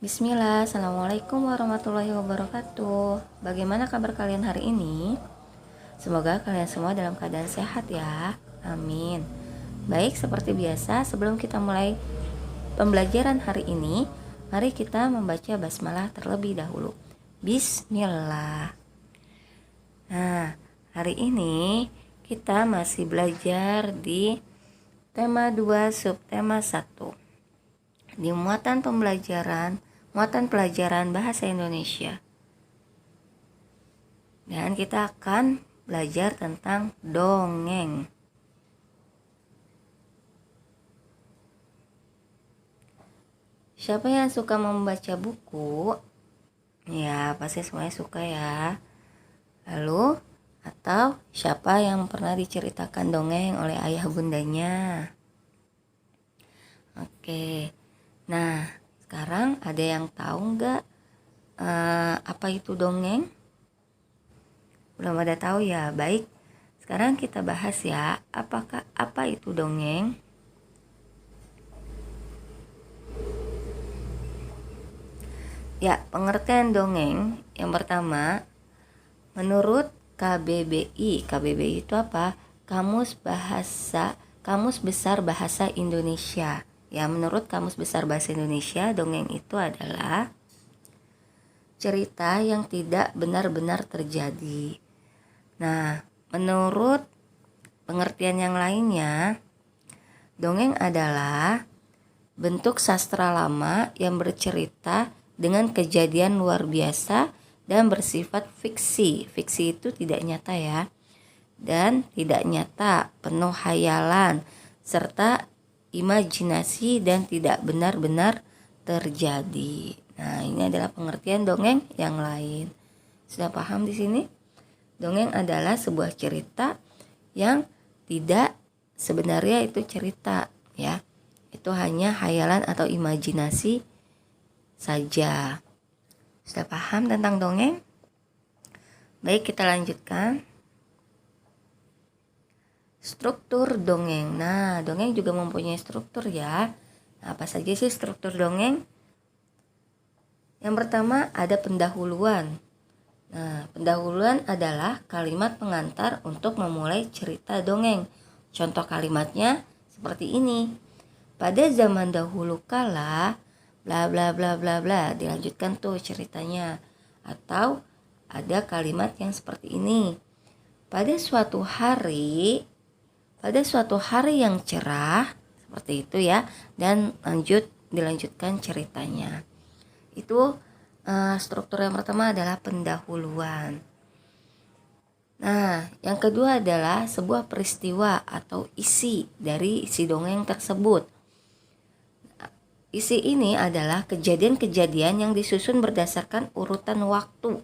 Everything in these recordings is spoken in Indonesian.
Bismillah, Assalamualaikum warahmatullahi wabarakatuh. Bagaimana kabar kalian hari ini? Semoga kalian semua dalam keadaan sehat ya. Amin. Baik, seperti biasa sebelum kita mulai pembelajaran hari ini, mari kita membaca basmalah terlebih dahulu. Bismillah. Nah, hari ini kita masih belajar di tema 2 subtema 1. Di muatan pelajaran bahasa Indonesia. Dan kita akan belajar tentang dongeng. Siapa yang suka membaca buku? Ya, pasti semuanya suka ya. Lalu, atau siapa yang pernah diceritakan dongeng oleh ayah bundanya? Oke. Nah, sekarang ada yang tahu nggak apa itu dongeng? Belum ada tahu ya. Baik, sekarang kita bahas ya. Apa itu dongeng? Ya, pengertian dongeng yang pertama, menurut KBBI itu apa? Kamus Besar Bahasa Indonesia. Ya, menurut Kamus Besar Bahasa Indonesia, dongeng itu adalah cerita yang tidak benar-benar terjadi. Nah, menurut pengertian yang lainnya, dongeng adalah bentuk sastra lama yang bercerita dengan kejadian luar biasa dan bersifat fiksi. Fiksi itu tidak nyata ya. Dan tidak nyata, penuh hayalan, serta imajinasi dan tidak benar-benar terjadi. Nah, ini adalah pengertian dongeng yang lain. Sudah paham di sini? Dongeng adalah sebuah cerita yang tidak sebenarnya itu cerita, ya. Itu hanya hayalan atau imajinasi saja. Sudah paham tentang dongeng? Baik, kita lanjutkan. Struktur dongeng. Nah, dongeng juga mempunyai struktur ya. Nah, apa saja sih struktur dongeng? Yang pertama ada pendahuluan. Nah, pendahuluan adalah kalimat pengantar untuk memulai cerita dongeng. Contoh kalimatnya seperti ini. Pada zaman dahulu kala, bla bla bla bla bla, dilanjutkan tuh ceritanya. Atau ada kalimat yang seperti ini. Pada suatu hari yang cerah, seperti itu ya, dan dilanjutkan ceritanya. Itu struktur yang pertama adalah pendahuluan. Nah, yang kedua adalah sebuah peristiwa atau isi dari isi dongeng tersebut. Isi ini adalah kejadian-kejadian yang disusun berdasarkan urutan waktu.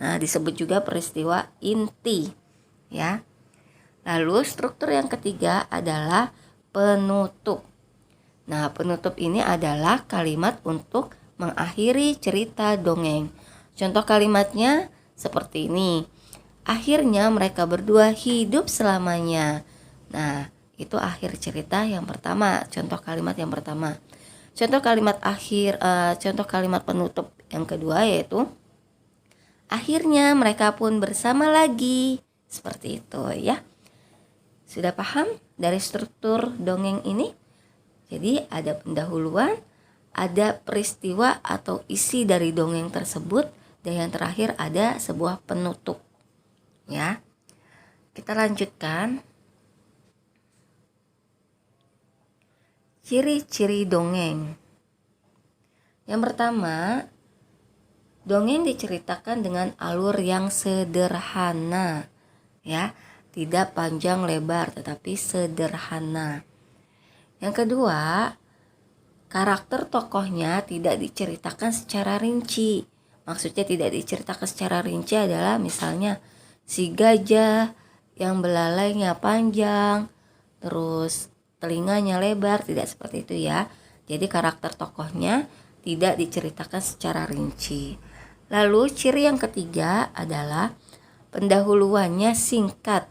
Nah, disebut juga peristiwa inti, ya. Lalu struktur yang ketiga adalah penutup. Nah, penutup ini adalah kalimat untuk mengakhiri cerita dongeng. Contoh kalimatnya seperti ini. Akhirnya mereka berdua hidup selamanya. Nah, itu akhir cerita yang pertama, contoh kalimat yang pertama. Contoh kalimat penutup yang kedua yaitu akhirnya mereka pun bersama lagi. Seperti itu ya. Sudah paham dari struktur dongeng ini? Jadi ada pendahuluan, ada peristiwa atau isi dari dongeng tersebut, dan yang terakhir ada sebuah penutup. Ya. Kita lanjutkan. Ciri-ciri dongeng. Yang pertama, dongeng diceritakan dengan alur yang sederhana, ya. Tidak panjang lebar tetapi sederhana. Yang kedua, karakter tokohnya tidak diceritakan secara rinci. Maksudnya tidak diceritakan secara rinci adalah misalnya si gajah yang belalainya panjang, terus telinganya lebar, tidak seperti itu ya. Jadi karakter tokohnya tidak diceritakan secara rinci. Lalu ciri yang ketiga adalah pendahuluannya singkat,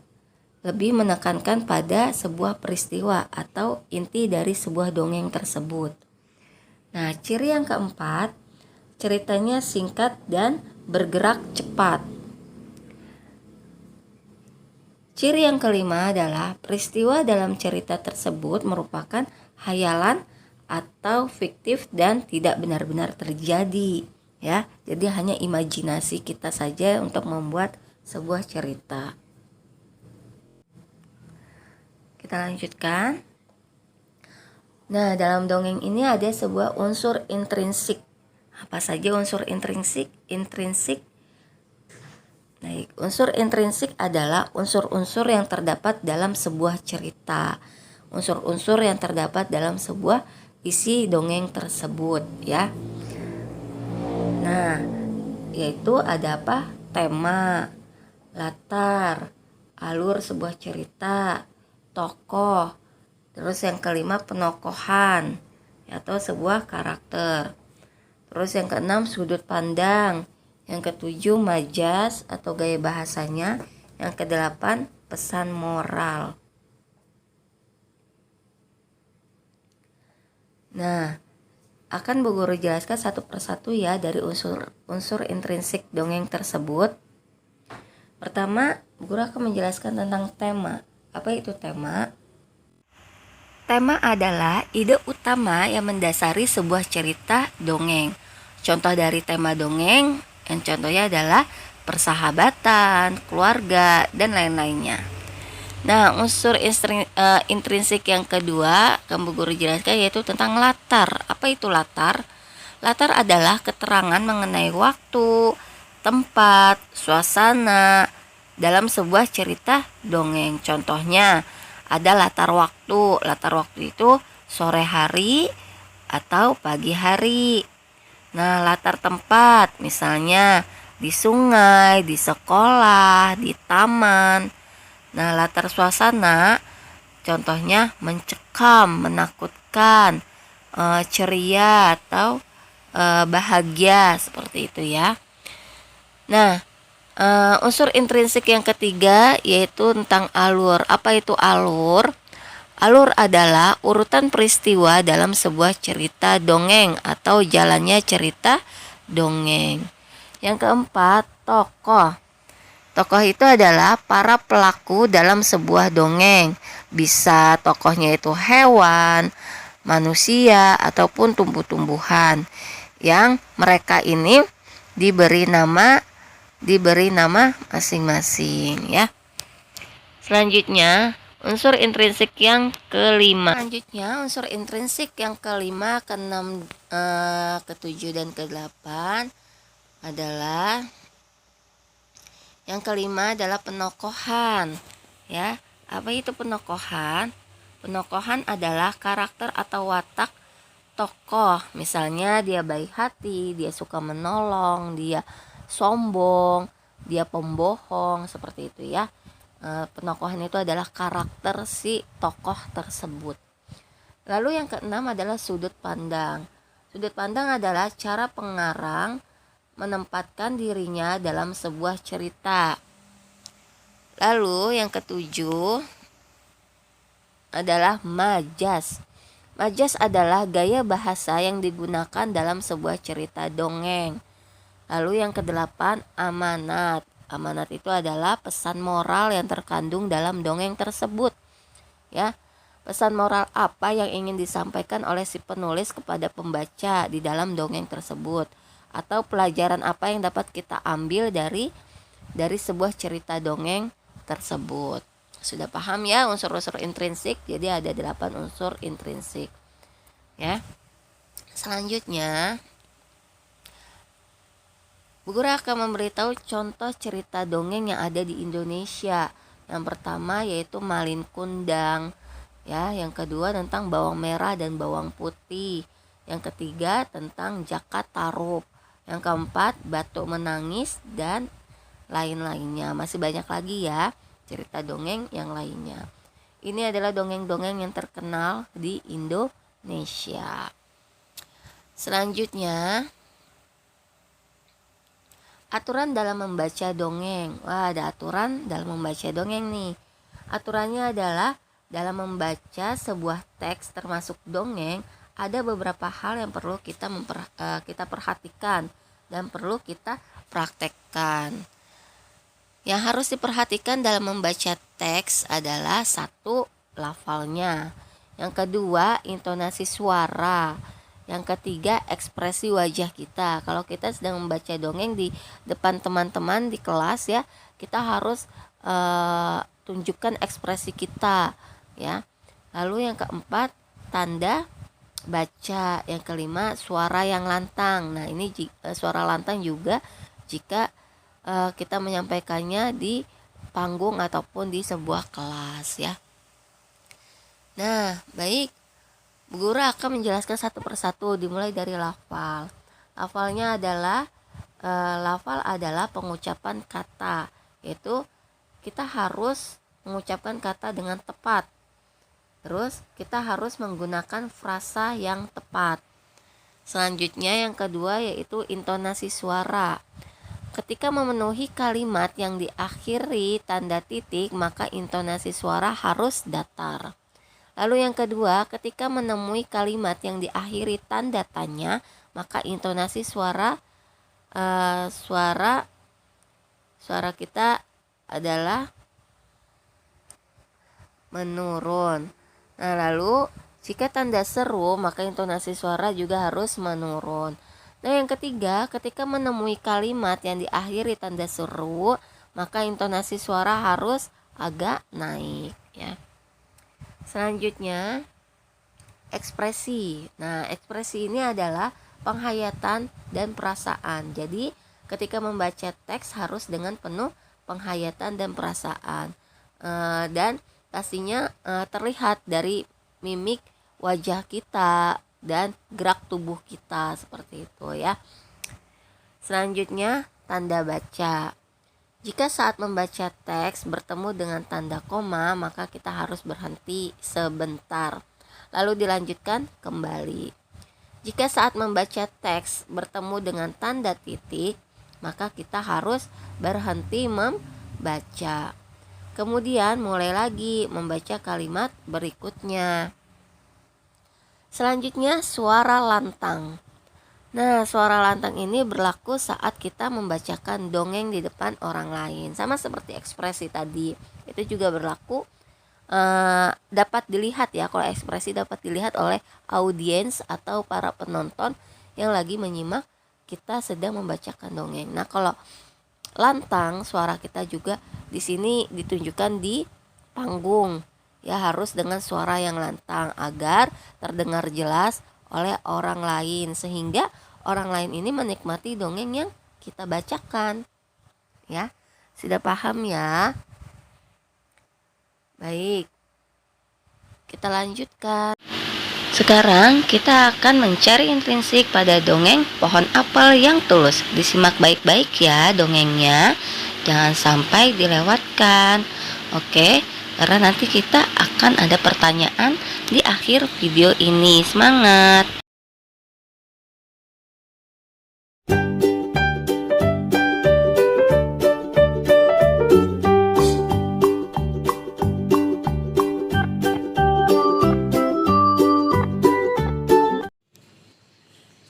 lebih menekankan pada sebuah peristiwa atau inti dari sebuah dongeng tersebut. Nah, ciri yang keempat ceritanya singkat dan bergerak cepat. Ciri yang kelima adalah peristiwa dalam cerita tersebut merupakan hayalan atau fiktif dan tidak benar-benar terjadi, ya. Jadi hanya imajinasi kita saja untuk membuat sebuah cerita. Kita lanjutkan. Nah, dalam dongeng ini ada sebuah unsur intrinsik. Apa saja unsur intrinsik? Baik, unsur intrinsik adalah unsur-unsur yang terdapat dalam sebuah cerita. Unsur-unsur yang terdapat dalam sebuah isi dongeng tersebut, ya. Nah, yaitu ada apa? Tema, latar, alur sebuah cerita, tokoh. Terus yang kelima penokohan atau sebuah karakter. Terus yang keenam sudut pandang. Yang ketujuh majas atau gaya bahasanya. Yang kedelapan pesan moral. Nah, akan Bu Guru jelaskan satu persatu ya dari unsur intrinsik dongeng tersebut. Pertama, Bu Guru akan menjelaskan tentang tema. Apa itu tema? Tema adalah ide utama yang mendasari sebuah cerita dongeng. Contoh dari tema dongeng yang contohnya adalah persahabatan, keluarga, dan lain-lainnya. Nah, unsur intrinsik yang kedua yang Bu Guru jelaskan yaitu tentang latar. Apa itu latar? Latar adalah keterangan mengenai waktu, tempat, suasana dalam sebuah cerita dongeng. Contohnya ada latar waktu. Latar waktu itu sore hari atau pagi hari. Nah, latar tempat misalnya di sungai, di sekolah, di taman. Nah, latar suasana contohnya mencekam, menakutkan, ceria atau bahagia seperti itu ya. Nah, unsur intrinsik yang ketiga yaitu tentang alur. Apa itu alur? Alur adalah urutan peristiwa dalam sebuah cerita dongeng atau jalannya cerita dongeng. Yang keempat, tokoh. Tokoh itu adalah para pelaku dalam sebuah dongeng. Bisa tokohnya itu hewan, manusia, ataupun tumbuh-tumbuhan. Yang mereka ini diberi nama masing-masing ya. Selanjutnya, unsur intrinsik yang kelima. Unsur intrinsik yang kelima, keenam, ketujuh dan kedelapan adalah yang kelima adalah penokohan. Ya, apa itu penokohan? Penokohan adalah karakter atau watak tokoh. Misalnya dia baik hati, dia suka menolong, dia sombong, dia pembohong, seperti itu ya. Penokohan itu adalah karakter si tokoh tersebut. Lalu yang keenam adalah sudut pandang. Sudut pandang adalah cara pengarang menempatkan dirinya dalam sebuah cerita. Lalu yang ketujuh adalah majas. Majas adalah gaya bahasa yang digunakan dalam sebuah cerita dongeng. Lalu yang kedelapan amanat. Amanat itu adalah pesan moral yang terkandung dalam dongeng tersebut. Ya, pesan moral apa yang ingin disampaikan oleh si penulis kepada pembaca di dalam dongeng tersebut, atau pelajaran apa yang dapat kita ambil dari sebuah cerita dongeng tersebut. Sudah paham ya unsur-unsur intrinsik? Jadi ada 8 unsur intrinsik. Ya. Selanjutnya Bu Guru akan memberitahu contoh cerita dongeng yang ada di Indonesia. Yang pertama yaitu Malin Kundang, ya. Yang kedua tentang bawang merah dan bawang putih. Yang ketiga tentang Jaka Tarub. Yang keempat Batuk Menangis dan lain-lainnya. Masih banyak lagi ya cerita dongeng yang lainnya. Ini adalah dongeng-dongeng yang terkenal di Indonesia. Selanjutnya, aturan dalam membaca dongeng. Wah, ada aturan dalam membaca dongeng nih. Aturannya adalah dalam membaca sebuah teks termasuk dongeng, ada beberapa hal yang perlu kita perhatikan dan perlu kita praktekkan. Yang harus diperhatikan dalam membaca teks adalah satu, lafalnya. Yang kedua, intonasi suara. Yang ketiga, ekspresi wajah kita. Kalau kita sedang membaca dongeng di depan teman-teman di kelas ya, kita harus tunjukkan ekspresi kita ya. Lalu yang keempat, tanda baca. Yang kelima, suara yang lantang. Nah, ini suara lantang juga jika kita menyampaikannya di panggung ataupun di sebuah kelas ya. Nah, baik. Bu Guru akan menjelaskan satu persatu dimulai dari lafal. Lafalnya adalah lafal adalah pengucapan kata, yaitu kita harus mengucapkan kata dengan tepat. Terus kita harus menggunakan frasa yang tepat. Selanjutnya yang kedua yaitu intonasi suara. Ketika memenuhi kalimat yang diakhiri tanda titik, maka intonasi suara harus datar. Lalu yang kedua, ketika menemui kalimat yang diakhiri tanda tanya, maka intonasi suara kita adalah menurun. Nah, lalu jika tanda seru, maka intonasi suara juga harus menurun. Nah, yang ketiga, ketika menemui kalimat yang diakhiri tanda seru, maka intonasi suara harus agak naik ya. Selanjutnya, ekspresi. Nah, ekspresi ini adalah penghayatan dan perasaan. Jadi, ketika membaca teks harus dengan penuh penghayatan dan perasaan. Dan pastinya terlihat dari mimik wajah kita dan gerak tubuh kita seperti itu ya. Selanjutnya, tanda baca. Jika saat membaca teks bertemu dengan tanda koma, maka kita harus berhenti sebentar, lalu dilanjutkan kembali. Jika saat membaca teks bertemu dengan tanda titik, maka kita harus berhenti membaca. Kemudian mulai lagi membaca kalimat berikutnya. Selanjutnya, suara lantang. Nah, suara lantang ini berlaku saat kita membacakan dongeng di depan orang lain. Sama seperti ekspresi tadi, itu juga berlaku dapat dilihat ya. Kalau ekspresi dapat dilihat oleh audiens atau para penonton yang lagi menyimak kita sedang membacakan dongeng. Nah, kalau lantang, suara kita juga di sini ditunjukkan di panggung. Ya, harus dengan suara yang lantang agar terdengar jelas oleh orang lain, sehingga orang lain ini menikmati dongeng yang kita bacakan. Ya, sudah paham ya? Baik, kita lanjutkan. Sekarang kita akan mencari intrinsik pada dongeng Pohon Apel yang Tulus. Disimak baik-baik ya dongengnya, jangan sampai dilewatkan. Oke, karena nanti kita akan ada pertanyaan di akhir video ini. Semangat!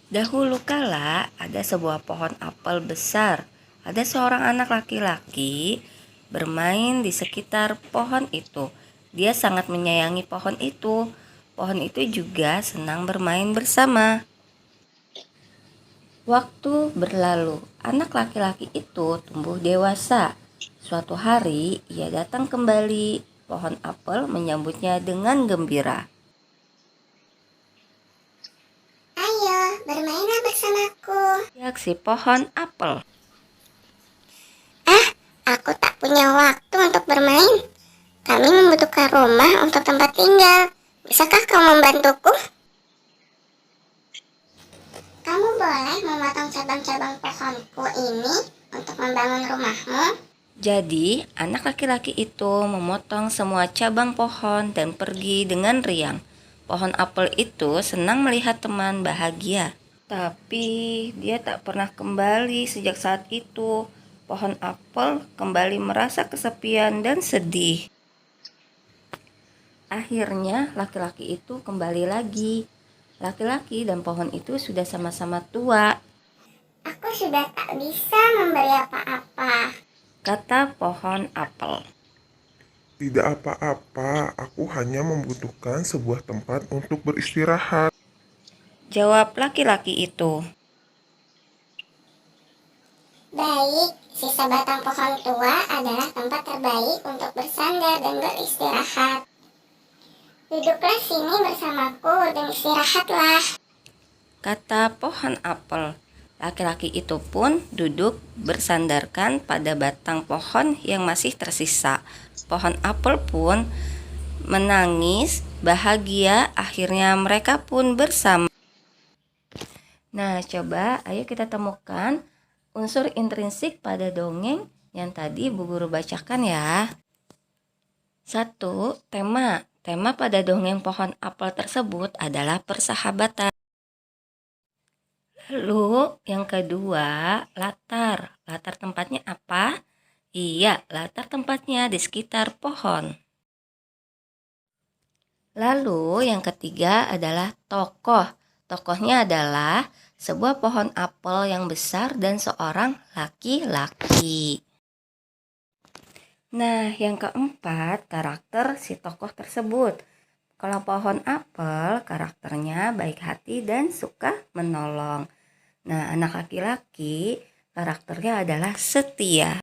Dahulu kala ada sebuah pohon apel besar. Ada seorang anak laki-laki bermain di sekitar pohon itu. Dia sangat menyayangi pohon itu. Pohon itu juga senang bermain bersama. Waktu berlalu, anak laki-laki itu tumbuh dewasa. Suatu hari ia datang kembali. Pohon apel menyambutnya dengan gembira. Bermainlah bersamaku. Ya, si pohon apel. Aku tak punya waktu untuk bermain. Kami membutuhkan rumah untuk tempat tinggal. Bisakah kau membantuku? Kamu boleh memotong cabang-cabang pohonku ini untuk membangun rumahmu. Jadi, anak laki-laki itu memotong semua cabang pohon dan pergi dengan riang. Pohon apel itu senang melihat teman bahagia. Tapi dia tak pernah kembali sejak saat itu. Pohon apel kembali merasa kesepian dan sedih. Akhirnya laki-laki itu kembali lagi. Laki-laki dan pohon itu sudah sama-sama tua, Aku sudah tak bisa memberi apa-apa. kata pohon apel. Tidak apa-apa, aku hanya membutuhkan sebuah tempat untuk beristirahat. Jawab laki-laki itu. Baik, sisa batang pohon tua adalah tempat terbaik untuk bersandar dan beristirahat. Duduklah sini bersamaku dan istirahatlah. Kata pohon apel. Laki-laki itu pun duduk bersandarkan pada batang pohon yang masih tersisa. Pohon apel pun menangis bahagia, akhirnya mereka pun bersama. Nah, coba ayo kita temukan unsur intrinsik pada dongeng yang tadi Bu Guru bacakan ya. 1. Tema. Tema pada dongeng pohon apel tersebut adalah persahabatan. Lalu yang kedua, latar. Latar tempatnya apa? Iya, latar tempatnya di sekitar pohon. Lalu yang ketiga adalah tokoh. Tokohnya adalah sebuah pohon apel yang besar dan seorang laki-laki. Nah, yang keempat, karakter si tokoh tersebut. Kalau pohon apel, karakternya baik hati dan suka menolong. Nah, anak laki-laki karakternya adalah setia.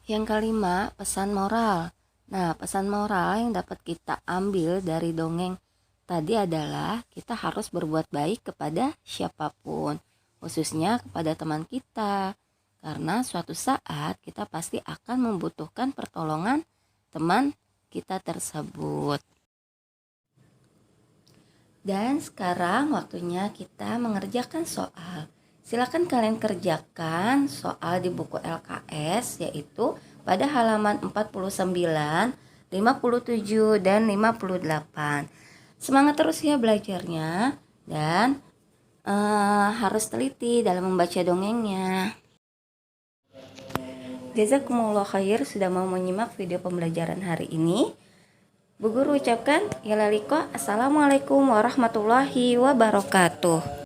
Yang kelima, pesan moral. Nah, pesan moral yang dapat kita ambil dari dongeng tadi adalah kita harus berbuat baik kepada siapapun, khususnya kepada teman kita. Karena suatu saat kita pasti akan membutuhkan pertolongan teman kita tersebut. Dan sekarang waktunya kita mengerjakan soal. Silakan kalian kerjakan soal di buku LKS, yaitu pada halaman 49, 57, dan 58. Semangat terus ya belajarnya, dan harus teliti dalam membaca dongengnya. Jazakumullah khair sudah mau menyimak video pembelajaran hari ini. Bu Guru ucapkan, ya laliko, assalamualaikum warahmatullahi wabarakatuh.